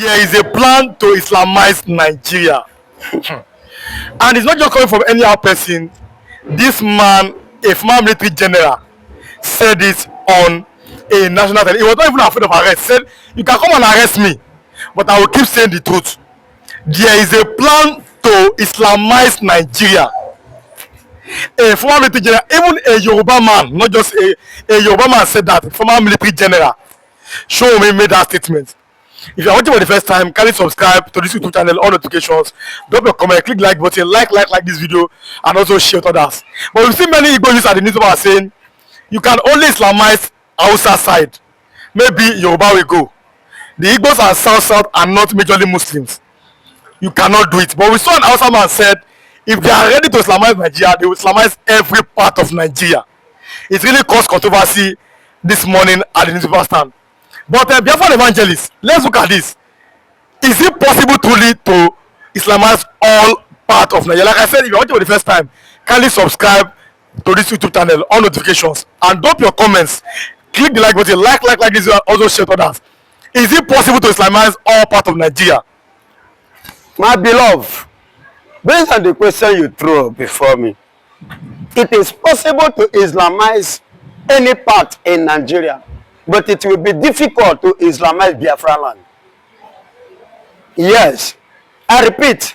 there is a plan to Islamize Nigeria. And it's not just coming from any other person. This man, a former military general, said it on a national television. He was not even afraid of arrest. He said, you can come and arrest me, but I will keep saying the truth. There is a plan to Islamize Nigeria. A former military general, even a Yoruba man, not just a Yoruba man said that, former military general, show me made that statement. If you are watching for the first time, kindly subscribe to this YouTube channel, all notifications, drop your comment, click like button, like this video, and also share with others. But we see many Igbo youths at the newspaper are saying, you can only Islamize Hausa side. Maybe Yoruba will go. The Igbos and South are not majorly Muslims. You cannot do it. But we saw an Hausa man said, if they are ready to Islamize Nigeria, they will Islamize every part of Nigeria. It really caused controversy this morning at the newspaper stand. But Biafran evangelists, let's look at this. Is it possible truly to Islamize all part of Nigeria? Like I said, if you're watching for the first time, kindly subscribe to this YouTube channel, all notifications, and drop your comments. Click the like button, like this, also share to others. Is it possible to Islamize all part of Nigeria? My beloved, based on the question you threw before me, it is possible to Islamize any part in Nigeria, but it will be difficult to Islamize Biafra land. Yes, I repeat,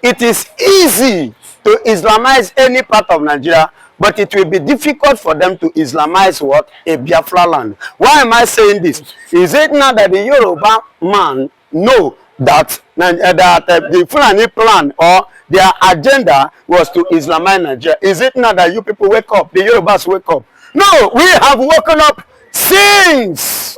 it is easy to Islamize any part of Nigeria, but it will be difficult for them to Islamize what? A Biafra land. Why am I saying this? Is it not that the Yoruba man know that the Fulani plan or their agenda was to Islamize Nigeria? Is it not that you people wake up, the Yorubas wake up? No, we have woken up since.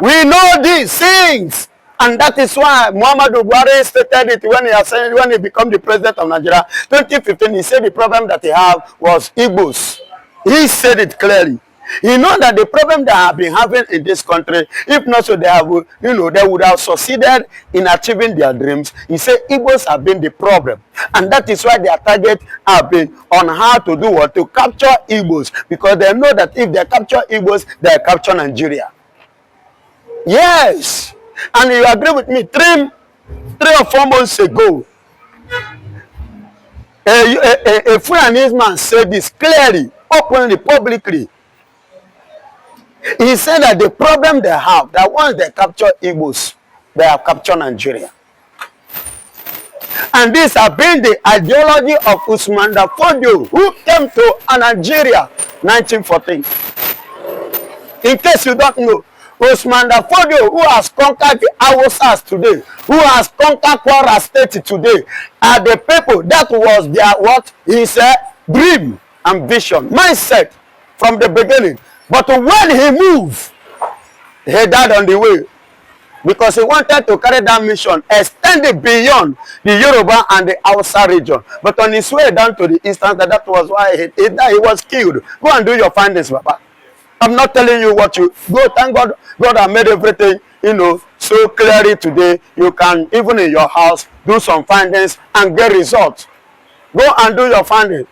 We know these things. And that is why Muhammadu Buhari stated it when he became the president of Nigeria. 2015, he said the problem that he had was Igbos. He said it clearly. You know that the problem they have been having in this country, if not so, they would have succeeded in achieving their dreams. He said Igbos have been the problem. And that is why their target have been on how to do what? To capture Igbos. Because they know that if they capture Igbos, they capture Nigeria. Yes. And you agree with me, 3 or 4 months ago, a Fulani man said this clearly, openly, publicly. He said that the problem they have, that once they capture Igbos, they have captured Nigeria. And this has been the ideology of Usman Fodio, who came to Nigeria 1914. In case you don't know, Usman Fodio, who has conquered the Hausas today, who has conquered Kwara State today, are the people that was their what? He said, dream, ambition, mindset from the beginning. But when he moved, he died on the way. Because he wanted to carry that mission, extend it beyond the Yoruba and the Hausa region. But on his way down to the eastern, that was why he died. He was killed. Go and do your findings, Papa. I'm not telling you what you go. Thank God, God has made everything, so clearly today. You can, even in your house, do some findings and get results. Go and do your findings.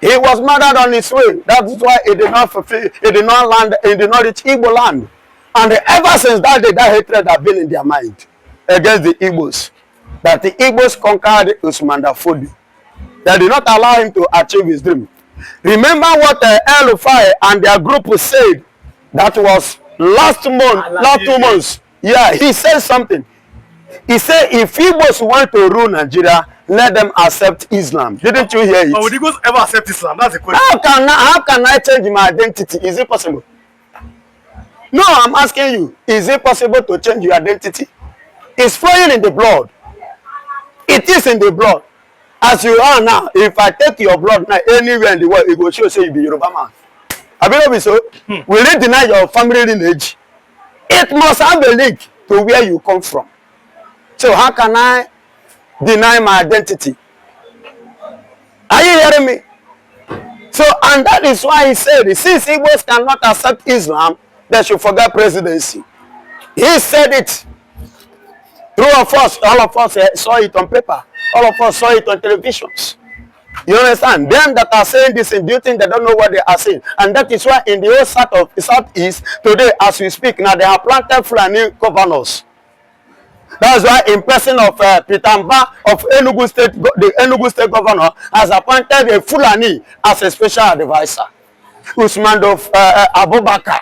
He was murdered on his way. That's why he did not fulfill, he did not land, he did not reach Igbo land. And ever since that day, that hatred has been in their mind against the Igbos. That the Igbos conquered Usman Fodio. They did not allow him to achieve his dream. Remember what El Rufai and their group said. That was last 2 months. Yeah, he said something. He said, if Igbos want to rule Nigeria, let them accept Islam. Didn't you hear it? But would Igbos ever accept Islam? That's the question. How can I change my identity? Is it possible? No, I'm asking you. Is it possible to change your identity? It's flowing in the blood. It is in the blood. As you are now, if I take your blood now anywhere in the world, it will show say you be Yoruba man. I believe so. Will it deny your family lineage? It must have a link to where you come from. So how can I deny my identity? Are you hearing me? So, and that is why he said, since Igbos cannot accept Islam, they should forget presidency. He said it. All of us saw it on paper. All of us saw it on televisions. You understand? Them that are saying this, and do you think they don't know what they are saying? And that is why in the whole southeast today, as we speak now, they have planted Fulani governors. That's why in person of Peter Mba of Enugu State, the Enugu State Governor has appointed a Fulani as a special advisor. Usman of Abubakar.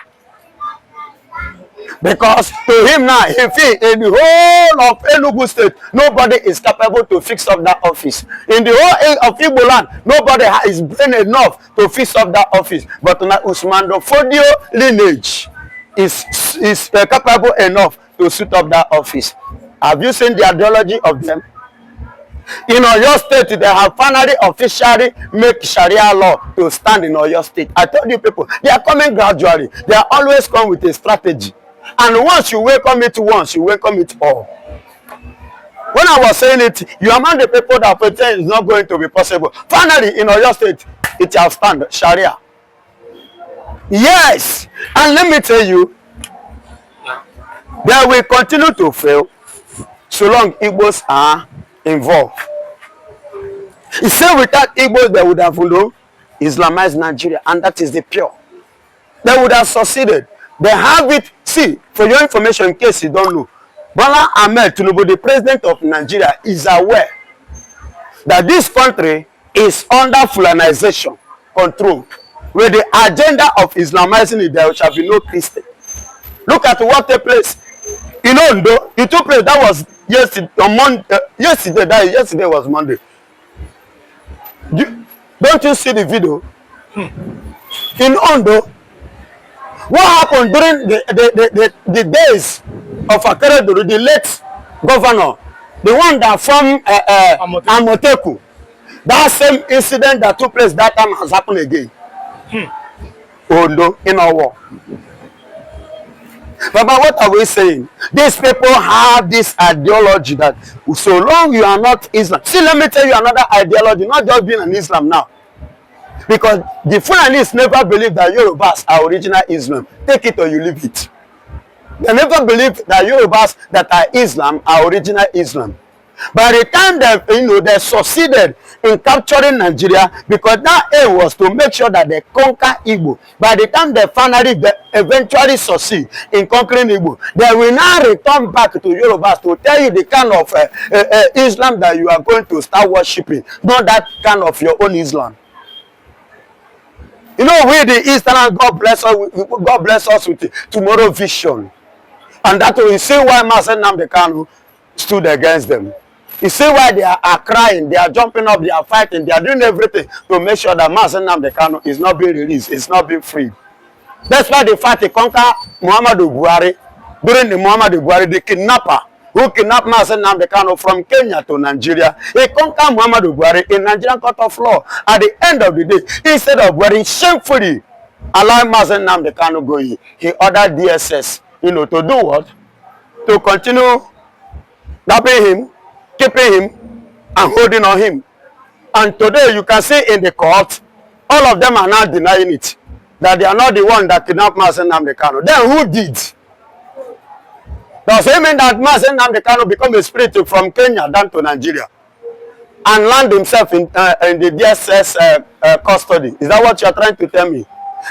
Because to him now, he feel in the whole of Enugu State, nobody is capable to fix up that office. In the whole of Igbo land, nobody is brain enough to fix up that office. But now Usman Fodio lineage is capable enough to suit up that office. Have you seen the ideology of them? In Oyo State, they have finally officially make Sharia law to stand in Oyo State. I told you people, they are coming gradually. They are always come with a strategy. And once you welcome it once, you welcome it all. When I was saying it, you among the people that pretend it's not going to be possible. Finally, in Oyo State, it has stand Sharia. Yes. And let me tell you, they will continue to fail so long Igbos are involved. He said without Igbos, they would have Islamized Nigeria, and that is the pure. They would have succeeded. They have it. See, for your information, in case you don't know, Bola Ahmed Tinubu, the president of Nigeria, is aware that this country is under Fulanization control, with the agenda of Islamizing it. There shall be no Christian. Look at what took place. You know, it took place. That was yesterday. On Monday. Yesterday was Monday. Don't you see the video? In Ondo, what happened during the days of Akeredolu, the late governor, the one that from Amoteku, that same incident that took place that time has happened again. Ondo, in our war. But what are we saying? These people have this ideology that so long you are not Islam. See, let me tell you another ideology, not just being an Islam now. Because the Fulanis never believed that Yorubas are original Islam. Take it or you leave it. They never believed that Yorubas that are Islam are original Islam. By the time they succeeded in capturing Nigeria, because that aim was to make sure that they conquer Igbo. By the time they finally eventually succeed in conquering Igbo, they will now return back to Yorubas to tell you the kind of Islam that you are going to start worshipping, not that kind of your own Islam. You know, we the Eastern, God bless us with tomorrow vision. And that will see why Master Nnamdi Kanu stood against them. You see why they are crying, they are jumping up, they are fighting, they are doing everything to make sure that Master Nnamdi Kanu is not being released, it's not being freed. That's why they fight to conquer Muhammadu Buhari. During the Muhammadu Buhari, the kidnapper who kidnapped Master Nnamdi Kanu from Kenya to Nigeria, he conquered Muhammadu Buhari in Nigerian court of law. At the end of the day, instead of Buhari shamefully allowing Master Nnamdi Kanu going, he ordered DSS, to do what? To continue nabbing him, keeping him, and holding on him. And today you can see in the court, all of them are now denying it, that they are not the one that kidnapped Master Nnamdi Kanu. Then who did? Does it mean that Master Nnamdi Kanu become a spirit from Kenya down to Nigeria and land himself in the DSS custody? Is that what you are trying to tell me?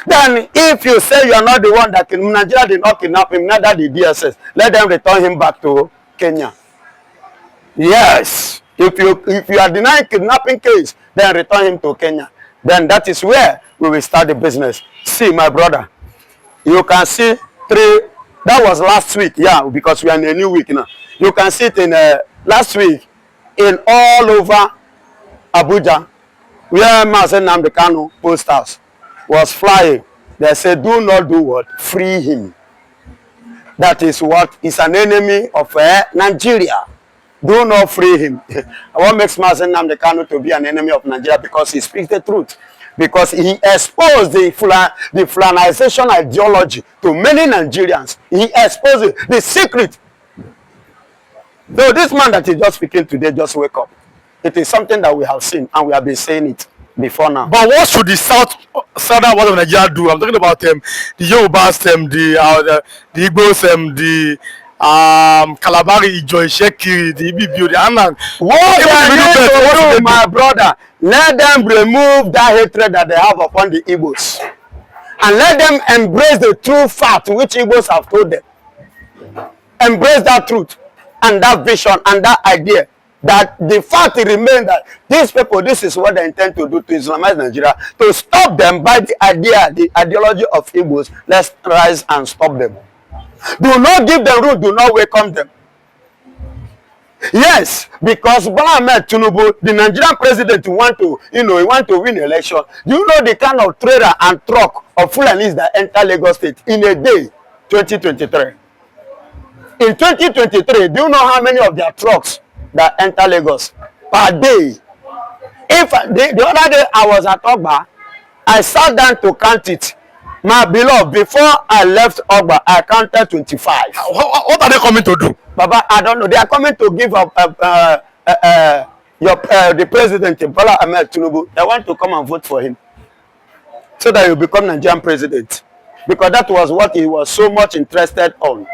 Then if you say you are not the one that Nigeria did not kidnap him, neither the DSS, let them return him back to Kenya. Yes. If you are denying kidnapping case, then return him to Kenya. Then that is where we will start the business. See, my brother, you can see that was last week, yeah, because we are in a new week now. You can see it in last week in all over Abuja, where Master Nnamdi Kanu posters was flying. They said, do not do what? Free him. That is what is an enemy of Nigeria. Do not free him. What makes Master Nnamdi Kanu to be an enemy of Nigeria? Because he speaks the truth. Because he exposed the Fulanization ideology to many Nigerians. He exposed the secret. So this man that is just speaking today, just wake up. It is something that we have seen, and we have been saying it before now. But what should the southern part of Nigeria do? I'm talking about the Yorubas, the Igbos, the Kalabari, Ijo, Sheki, the Ibibio, the Anan. What they need to do, my brother, let them remove that hatred that they have upon the Igbos. And let them embrace the true fact which Igbos have told them. Embrace that truth. and that vision and that idea, that the fact remains that these people, this is what they intend to do to Islamize Nigeria, to stop them by the idea, the ideology of Igbos. Let's rise and stop them. Do not give them room, do not welcome them. Yes, because Bola Ahmed Tinubu, the Nigerian president, want to, he want to win election. Do you know the kind of trailer and truck of Fulanis that enter Lagos State in a day, 2023? In 2023, do you know how many of their trucks that enter Lagos per day? If the other day I was at Ogba, I sat down to count it. My beloved, before I left Ogba, I counted 25. What are they coming to do? Baba, I don't know. They are coming to give up the president, Bola Ahmed Tinubu. They want to come and vote for him so that he will become Nigerian president, because that was what he was so much interested on.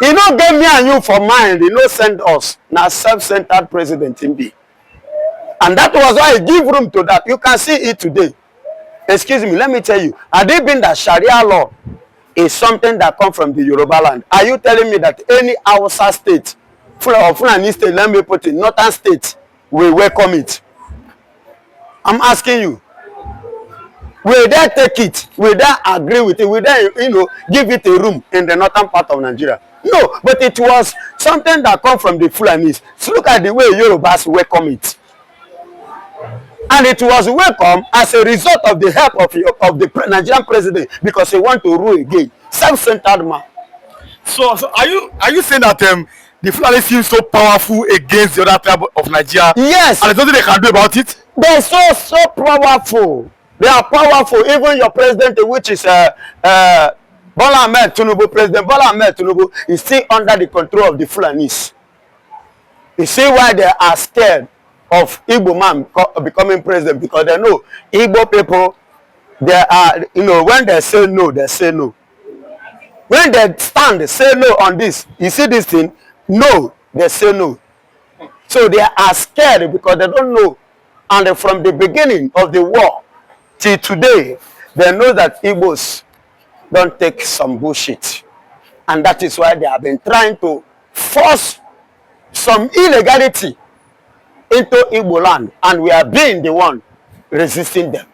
He no gave me and you for mind. He no send us. Now self-centered president in be. And that was why he give room to that. You can see it today. Excuse me, let me tell you. Had it been that Sharia law is something that comes from the Yoruba land, are you telling me that any Hausa state, or Fulani state, let me put it, northern state, will welcome it? I'm asking you. Will they take it? Will they agree with it? Will they, give it a room in the northern part of Nigeria? No, but it was something that comes from the Fulanis. So look at the way Yorubas welcome it. And it was welcome as a result of the help of the Nigerian president, because he want to rule again. Self-centered man. So are you saying that the Fulani seems so powerful against the other tribe of Nigeria? Yes. And there's nothing they can do about it? They're so powerful. They are powerful. Even your president, which is Bola Ahmed Tinubu, President Bola Ahmed Tinubu, is still under the control of the Fulanis. You see why they are scared of Igbo man becoming president, because they know Igbo people, they are, when they say no, they say no. When they stand, they say no on this. You see this thing? No, they say no. So they are scared because they don't know. And from the beginning of the war till today, they know that Igbos don't take some bullshit. And that is why they have been trying to force some illegality into Igbo land, and we are being the one resisting them.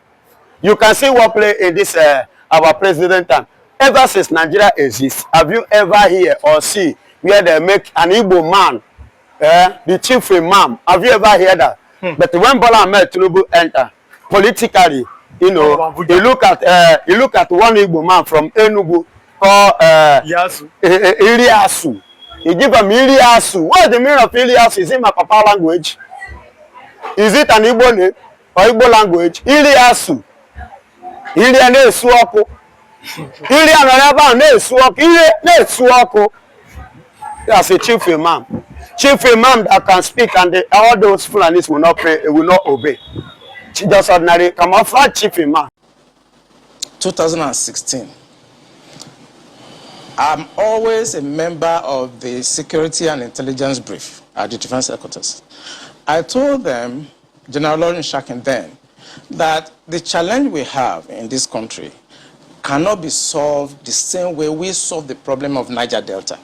You can see what play in this our president time. Ever since Nigeria exists, have you ever hear or see where they make an Igbo man the chief imam? Have you ever heard that? But when Bola Ahmed Tinubu enter politically, you look at one Igbo man from Enugu called Iliasu. He give him Iliasu. What is the meaning of Iliasu? Is it my papa language? Is it an Igbo name or Igbo language? Iliasu. Ilia ne suoko. Ilia no ne suoko. Ilia ne suoko. That's a chief imam. Chief imam that can speak, and all those Fulanis will not pray, will not obey. Just ordinary come off chief imam. 2016. I'm always a member of the Security and Intelligence Brief at the Defense Headquarters. I told them, General Olawunmi then, that the challenge we have in this country cannot be solved the same way we solved the problem of Niger Delta.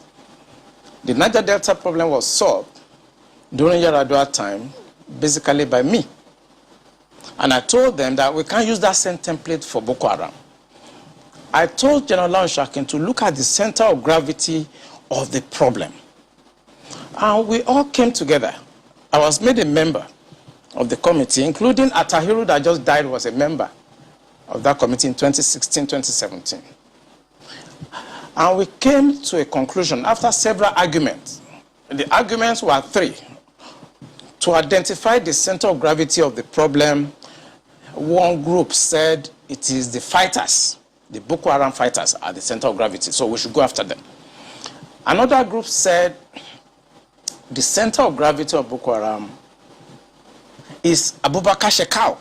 The Niger Delta problem was solved during Yaradua time, basically by me. And I told them that we can't use that same template for Boko Haram. I told General Olawunmi to look at the center of gravity of the problem. And we all came together. I was made a member of the committee, including Atahiru that just died was a member of that committee in 2016-2017. And we came to a conclusion after several arguments. The arguments were three. To identify the center of gravity of the problem, one group said it is the fighters, the Boko Haram fighters are the center of gravity, so we should go after them. Another group said the center of gravity of Boko Haram is Abubakar Shekau.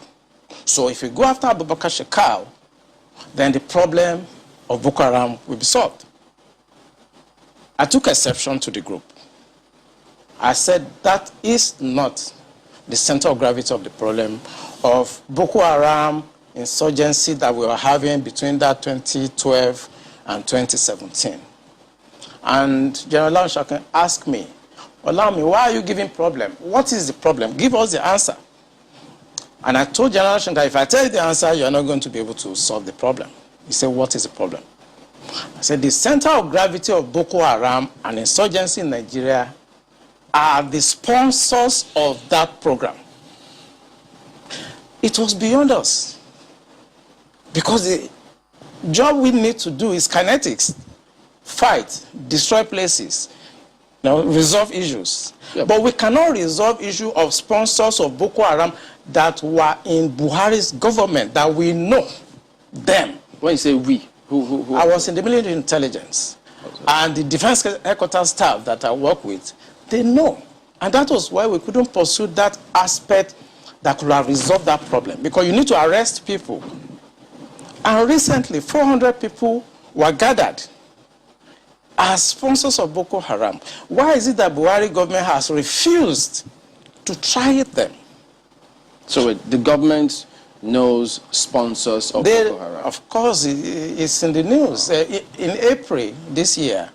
So if we go after Abubakar Shekau, then the problem of Boko Haram will be solved. I took exception to the group. I said that is not the center of gravity of the problem of Boko Haram insurgency that we were having between that 2012 and 2017. And General Olawunmi asked me, Olawunmi, why are you giving problem? What is the problem? Give us the answer. And I told General Shanka, if I tell you the answer, you're not going to be able to solve the problem. He said, what is the problem? I said, the center of gravity of Boko Haram and insurgency in Nigeria are the sponsors of that program. It was beyond us. Because the job we need to do is kinetics. Fight, destroy places, resolve issues. Yep. But we cannot resolve issue of sponsors of Boko Haram that were in Buhari's government, that we know them. When you say we, who? I was in the military intelligence. Okay. And the defense headquarters staff that I work with, they know. And that was why we couldn't pursue that aspect that could have resolved that problem. Because you need to arrest people. And recently, 400 people were gathered as sponsors of Boko Haram. Why is it that Buhari government has refused to try them? So the government knows sponsors of Boko Haram? Of course, it's in the news. In April this year,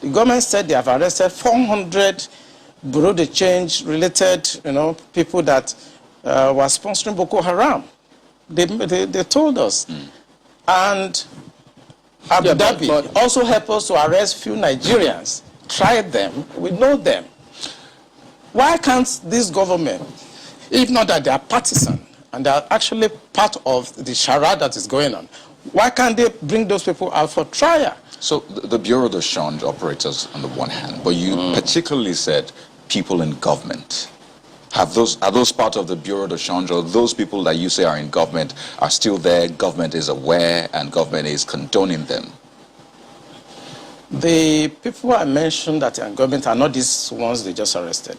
the government said they have arrested 400 Bureau de Change related people that were sponsoring Boko Haram. They told us. And Abu Dhabi also helped us to arrest few Nigerians, tried them, we know them. Why can't this government, if not that they are partisan and they are actually part of the charade that is going on, why can't they bring those people out for trial? So the Bureau de Change operators on the one hand, but you particularly said people in government. Are those part of the Bureau de Change, or those people that you say are in government are still there, government is aware, and government is condoning them? The people I mentioned that are in government are not these ones they just arrested.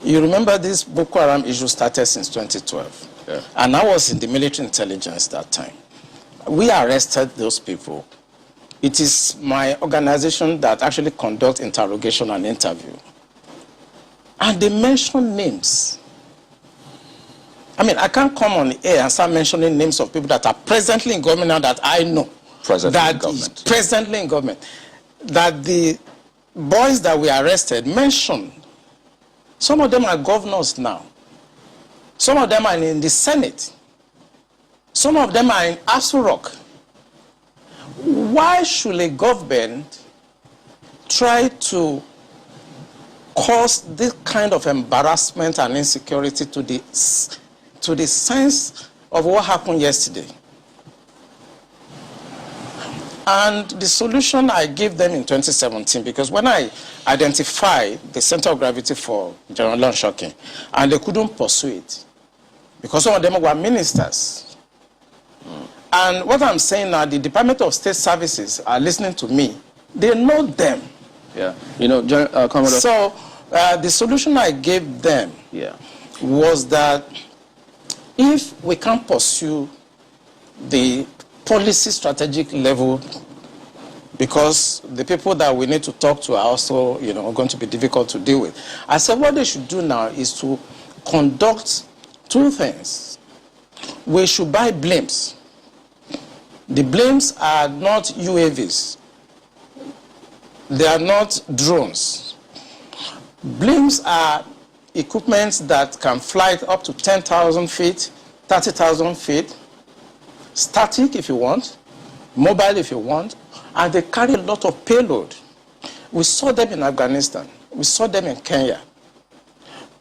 You remember this Boko Haram issue started since 2012. Yeah. And I was in the military intelligence that time. We arrested those people. It is my organization that actually conducts interrogation and interview. And they mention names. I mean, I can't come on the air and start mentioning names of people that are presently in government now that I know. Presently in government. That the boys that we arrested mentioned. Some of them are governors now. Some of them are in the Senate. Some of them are in Asurok. Why should a government try to cause this kind of embarrassment and insecurity to the sense of what happened yesterday? And the solution I gave them in 2017, because when I identified the center of gravity for General Shocking, and they couldn't pursue it, because some of them were ministers. And what I'm saying now, the Department of State Services are listening to me. They know them. Yeah, Commodore. So the solution I gave them was that if we can't pursue the policy strategic level, because the people that we need to talk to are also, going to be difficult to deal with. I said what they should do now is to conduct two things. We should buy blimps. The blimps are not UAVs. They are not drones. Blimps are equipment that can fly up to 10,000 feet, 30,000 feet, static if you want, mobile if you want, and they carry a lot of payload. We saw them in Afghanistan. We saw them in Kenya.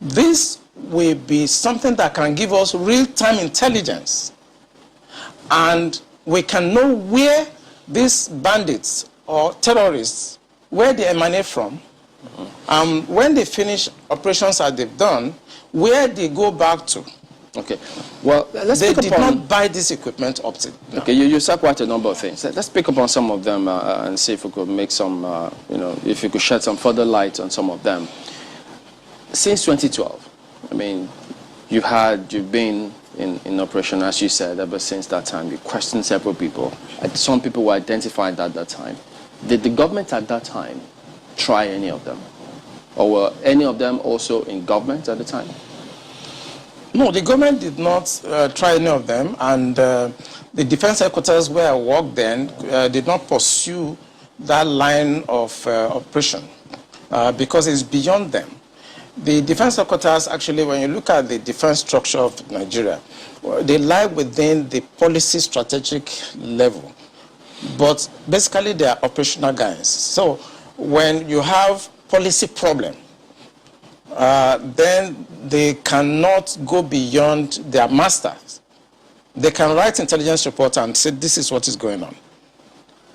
This will be something that can give us real-time intelligence, and we can know where these bandits or terrorists, where they emanate from, when they finish operations that they've done, where they go back to. Okay. Well, they did not buy this equipment up to. No. Okay, you said quite a number of things. Let's pick up on some of them and see if we could make some, if you could shed some further light on some of them. Since 2012, I mean, you've been in operation, as you said, ever since that time. You questioned several people. Some people were identified at that time. Did the government at that time try any of them? Or were any of them also in government at the time? No, the government did not try any of them, and the defense headquarters where I worked then did not pursue that line of operation. because it's beyond them. The defense headquarters, actually, when you look at the defense structure of Nigeria, they lie within the policy strategic level. But basically, they are operational guys. So when you have policy problem, then they cannot go beyond their masters. They can write intelligence report and say, this is what is going on.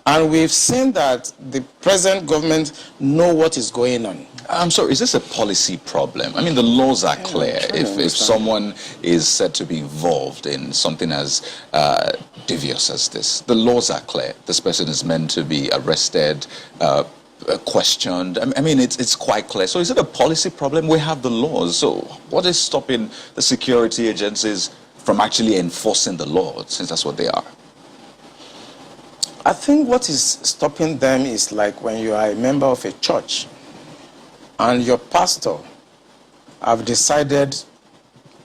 And we've seen that the present government know what is going on. I'm sorry, is this a policy problem? I mean, the laws are clear. If someone is said to be involved in something as devious as this, the laws are clear. This person is meant to be arrested, questioned. I mean, it's quite clear. So is it a policy problem? We have the laws. So what is stopping the security agencies from actually enforcing the law, since that's what they are? I think what is stopping them is like when you are a member of a church and your pastor have decided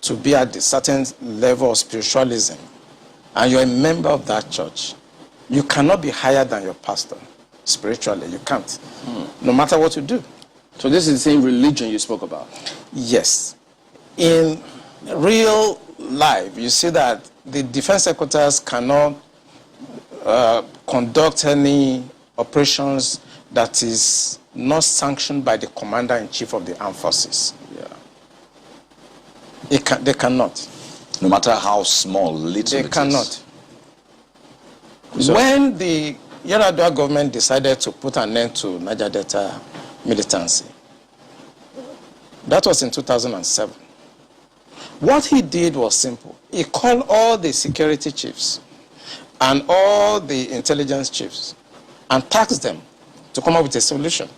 to be at a certain level of spiritualism and you're a member of that church, you cannot be higher than your pastor spiritually. You can't, no matter what you do. So this is the same religion you spoke about? Yes. In real life, you see that the defense headquarters cannot conduct any operations that is not sanctioned by the commander-in-chief of the armed forces. Yeah. They cannot. No matter how small, little they cannot. So, when the Yar'Adua government decided to put an end to Niger Delta militancy, that was in 2007. What he did was simple. He called all the security chiefs and all the intelligence chiefs and tasked them to come up with a solution.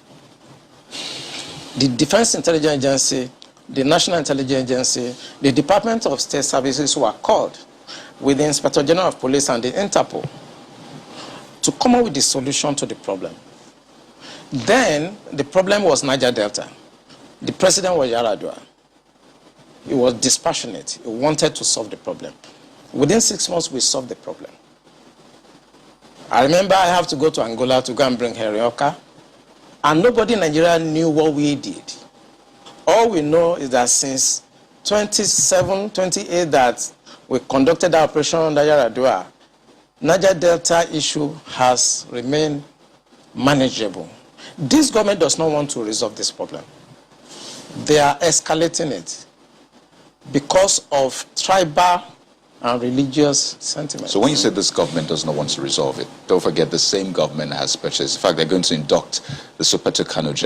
The Defense Intelligence Agency, the National Intelligence Agency, the Department of State Services were called with the Inspector General of Police and the Interpol to come up with the solution to the problem. Then the problem was Niger Delta. The president was Yar'Adua. He was dispassionate. He wanted to solve the problem. Within 6 months, we solved the problem. I remember I have to go to Angola to go and bring Herioka, and nobody in Nigeria knew what we did. All we know is that since 27, 28 that we conducted our operation under Yar'Adua, Niger Delta issue has remained manageable. This government does not want to resolve this problem. They are escalating it because of tribal and religious sentiments. So when you say this government does not want to resolve it, don't forget the same government has purchased. In fact, they're going to induct the Super Tucano jet.